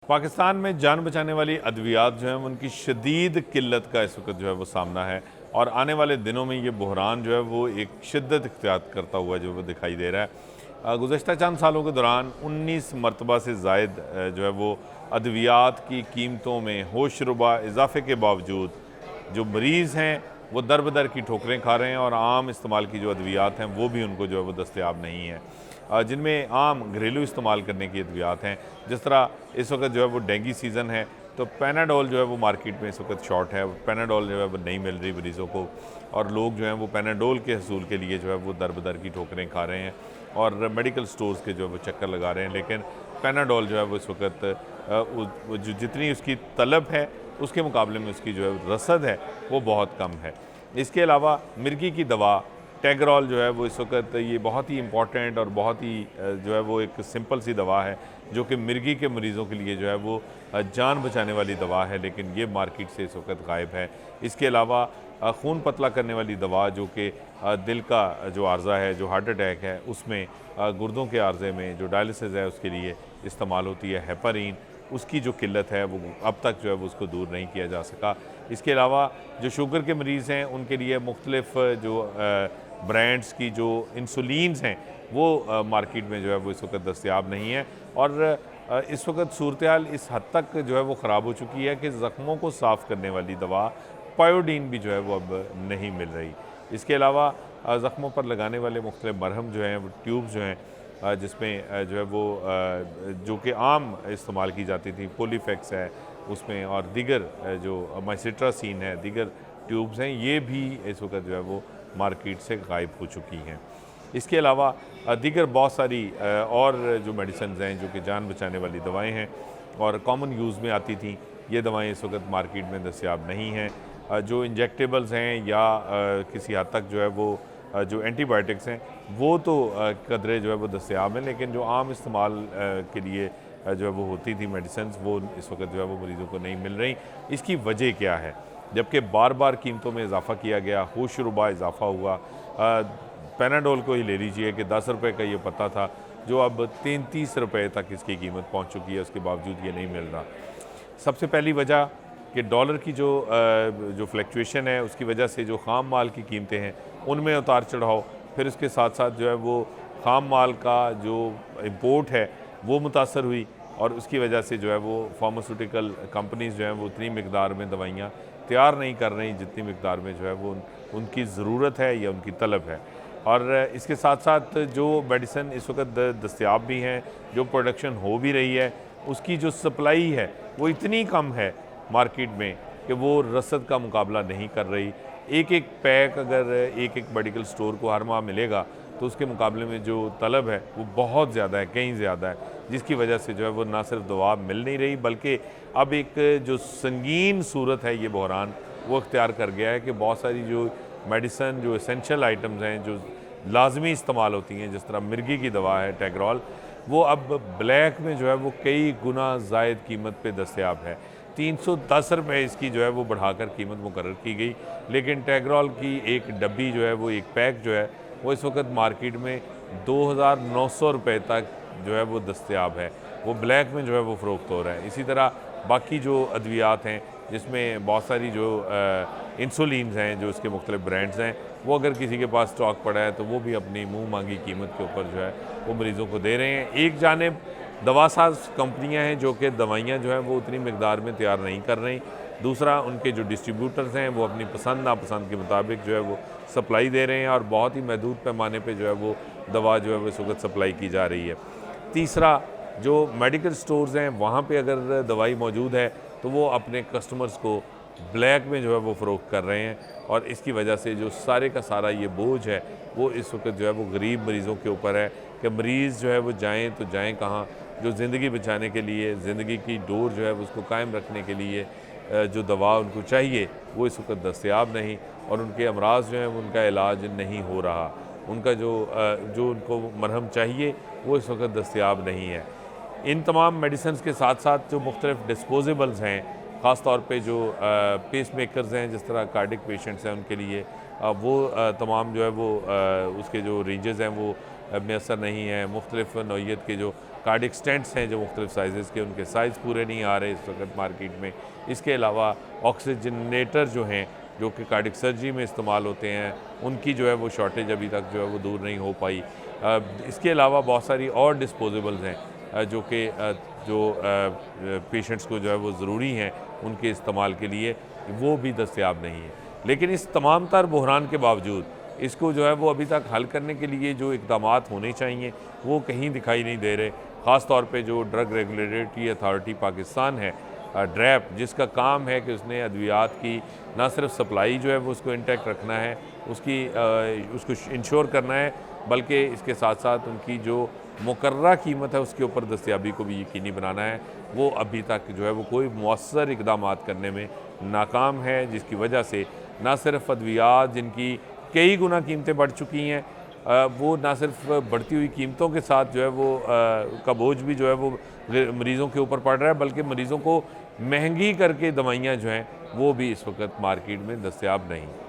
पाकिस्तान में जान बचाने वाली अद्वियात जो हैं उनकी शदीद किल्लत का इस वक्त जो है वो सामना है और आने वाले दिनों में ये बहरान जो है वो एक शिद्दत इख्तियार करता हुआ जो वो दिखाई दे रहा है। गुज़श्ता चंद सालों के दौरान 19 मरतबा से ज़ायद जो है वो अद्वियात की कीमतों में होशरुबा इजाफे के बावजूद जो मरीज़ हैं वो दर बदर की ठोकरें खा रहे हैं और आम इस्तेमाल की जो अद्वियात हैं वो भी उनको जो है वो दस्तयाब नहीं है, जिनमें आम घरेलू इस्तेमाल करने की अद्वियात हैं। जिस तरह इस वक्त जो है वो डेंगू सीज़न है तो पैनाडोल जो है वो मार्केट में इस वक्त शॉर्ट है, पैनाडोल जो है वो नहीं मिल रही मरीज़ों को और लोग जो हैं वो पैनाडोल के हसूल के लिए जो है वो दर बदर की ठोकरें खा रहे हैं और मेडिकल स्टोर्स के जो है वो चक्कर लगा रहे हैं। लेकिन पैनाडोल जो है वो इस वक्त जो जितनी उसकी तलब है उसके मुकाबले में उसकी जो है रसद है वो बहुत कम है। इसके अलावा मिर्गी की दवा टैगरॉल जो है वो इस वक्त ये बहुत ही इम्पॉर्टेंट और बहुत ही जो है वो एक सिंपल सी दवा है जो कि मिर्गी के मरीज़ों के लिए जो है वो जान बचाने वाली दवा है, लेकिन ये मार्केट से इस वक्त गायब है। इसके अलावा खून पतला करने वाली दवा जो कि दिल का जो आर्ज़ा है, जो हार्ट अटैक है उसमें गुर्दों के आर्ज़े में जो डायलिसिस है उसके लिए इस्तेमाल होती है हेपारीन, उसकी जो किल्लत है वो अब तक जो है वो उसको दूर नहीं किया जा सका। इसके अलावा जो शुगर के मरीज़ हैं उनके लिए मुख्तलिफ जो ब्रांड्स की जो इंसुलिन्स हैं वो मार्केट में जो है वो इस वक्त दस्तयाब नहीं है और इस वक्त सूरत हाल इस हद तक जो है वो ख़राब हो चुकी है कि ज़ख्मों को साफ़ करने वाली दवा पायोडीन भी जो है वो अब नहीं मिल रही। इसके अलावा ज़ख्मों पर लगाने वाले मुख्तलिफ मरहम जो हैं वो ट्यूब्स जो हैं जिसमें जो है वो जो कि आम इस्तेमाल की जाती थी, पोलीफेक्स है उसमें और दीगर जो माइसिट्रासीन है, दीगर ट्यूब्स हैं, ये भी इस वक्त जो है वो मार्केट से गायब हो चुकी हैं। इसके अलावा दीगर बहुत सारी और जो मेडिसिन हैं जो कि जान बचाने वाली दवाएं हैं और कॉमन यूज़ में आती थी, ये दवाएं इस वक्त मार्केट में दस्तयाब नहीं हैं। जो इंजेक्टेबल्स हैं या किसी हद तक जो है वो जो एंटीबायोटिक्स हैं वो तो कदरे जो है वो दस्तयाब हैं, लेकिन जो आम इस्तेमाल के लिए जो है वो होती थी मेडिसिन वो इस वक्त जो है वो मरीज़ों को नहीं मिल रही। इसकी वजह क्या है? जबकि बार बार कीमतों में इजाफा किया गया, होशरुबा इजाफा हुआ। पैनाडोल को ही ले लीजिए कि 10 रुपये का ये पता था जो अब 33 रुपये तक इसकी कीमत पहुंच चुकी है, उसके बावजूद ये नहीं मिल रहा। सबसे पहली वजह कि डॉलर की जो फ्लक्चुएशन है उसकी वजह से जो ख़ाम माल की कीमतें हैं उनमें उतार चढ़ाव, फिर उसके साथ साथ जो है वो ख़ाम माल का जो इम्पोर्ट है वो मुतासर हुई और उसकी वजह से जो है वो फार्मास्यूटिकल कंपनीज़ जो हैं वो उतनी मकदार में दवाइयाँ तैयार नहीं कर रही जितनी मकदार में जो है वो उनकी ज़रूरत है या उनकी तलब है। और इसके साथ साथ जो मेडिसिन इस वक्त दस्तयाब भी हैं, जो प्रोडक्शन हो भी रही है, उसकी जो सप्लाई है वो इतनी कम है मार्केट में कि वो रसद का मुकाबला नहीं कर रही। एक एक पैक अगर एक एक मेडिकल स्टोर को हर माह मिलेगा तो उसके मुकाबले में जो तलब है वो बहुत ज़्यादा है, कहीं ज़्यादा है, जिसकी वजह से जो है वो ना सिर्फ दवा मिल नहीं रही बल्कि अब एक जो संगीन सूरत है ये बहरान वो इख्तियार कर गया है कि बहुत सारी जो मेडिसन जो एसेंशियल आइटम्स हैं जो लाजमी इस्तेमाल होती हैं, जिस तरह मिर्गी की दवा है टैगरॉल, वो अब ब्लैक में जो है वो कई गुना ज़ायद कीमत पे दस्तयाब है। 310 रुपये इसकी जो है वो बढ़ाकर कीमत मुकर्रर की गई, लेकिन टैगरॉल की एक डब्बी जो है वो एक पैक जो है वो इस वक्त मार्केट में 2900 रुपये तक जो है वो दस्तयाब है, वो ब्लैक में जो है वो फ़रोख्त हो रहा है। इसी तरह बाकी जो अद्वियात हैं जिसमें बहुत सारी जो इंसुलिन्स हैं जो इसके मुख्तलिफ ब्रांड्स हैं वो अगर किसी के पास स्टॉक पड़ा है तो वो भी अपनी मुँह मांगी कीमत के ऊपर जो है वो मरीज़ों को दे रहे हैं। एक जानिब दवासाज कंपनियां हैं जो कि दवाइयाँ जो हैं वो उतनी मकदार में तैयार नहीं कर रही, दूसरा उनके जो डिस्ट्रीब्यूटर्स हैं वो अपनी पसंद नापसंद के मुताबिक जो है वो सप्लाई दे रहे हैं और बहुत ही महदूद पैमाने पे जो है वो दवा जो है वो इस वक्त सप्लाई की जा रही है। तीसरा, जो मेडिकल स्टोर्स हैं वहाँ पे अगर दवाई मौजूद है तो वो अपने कस्टमर्स को ब्लैक में जो है वो फ़रोख्त कर रहे हैं और इसकी वजह से जो सारे का सारा ये बोझ है वो इस वक्त जो है वो गरीब मरीज़ों के ऊपर है कि मरीज़ जो है वो जाएँ तो जाएँ कहाँ। जो ज़िंदगी बचाने के लिए, ज़िंदगी की डोर जो है उसको कायम रखने के लिए जो दवा उनको चाहिए वो इस वक्त दस्तयाब नहीं और उनके अमराज जो हैं उनका इलाज नहीं हो रहा, उनका जो उनको मरहम चाहिए वो इस वक्त दस्तयाब नहीं है। इन तमाम मेडिसिन के साथ साथ जो मुख्तलिफ डिस्पोजेबल्स हैं, ख़ास तौर पे जो पेस मेकर्स हैं जिस तरह कार्डिक पेशेंट्स हैं उनके लिए वो तमाम जो है वो उसके जो रेंजेस हैं वो मैसर नहीं है। मुख्तलिफ नौइयत के जो कार्डियक स्टेंट्स हैं जो मुख्तलिफ साइज़ के, उनके साइज़ पूरे नहीं आ रहे इस वक्त मार्केट में। इसके अलावा ऑक्सीजनेटर जो हैं जो कि कार्डियक सर्जरी में इस्तेमाल होते हैं, उनकी जो है वो शॉर्टेज अभी तक जो है वो दूर नहीं हो पाई। इसके अलावा बहुत सारी और डिस्पोजेबल्स हैं जो कि जो पेशेंट्स को जो है वो ज़रूरी हैं उनके इस्तेमाल के लिए, वो भी दस्तयाब नहीं है। लेकिन इस तमाम तर बहरान के बावजूद इसको जो है वो अभी तक हल करने के लिए जो इक़दामात होने चाहिए वो कहीं दिखाई नहीं दे रहे। ख़ास तौर पे जो ड्रग रेगुलेटरी अथॉरिटी पाकिस्तान है, ड्रैप, जिसका काम है कि उसने अद्वियात की ना सिर्फ सप्लाई जो है वो उसको इंटैक्ट रखना है, उसको इंश्योर करना है, बल्कि इसके साथ साथ उनकी जो मुकर्ररा कीमत है उसके ऊपर दस्तयाबी को भी यकीनी बनाना है। वो अभी तक जो है वो कोई मौसर इक़दामात करने में नाकाम है, जिसकी वजह से ना सिर्फ अद्वियात जिनकी कई गुना कीमतें बढ़ चुकी हैं, वो ना सिर्फ बढ़ती हुई कीमतों के साथ जो है वो का बोझ भी जो है वो मरीज़ों के ऊपर पड़ रहा है, बल्कि मरीज़ों को महंगी करके दवाइयाँ जो हैं वो भी इस वक्त मार्केट में दस्तयाब नहीं।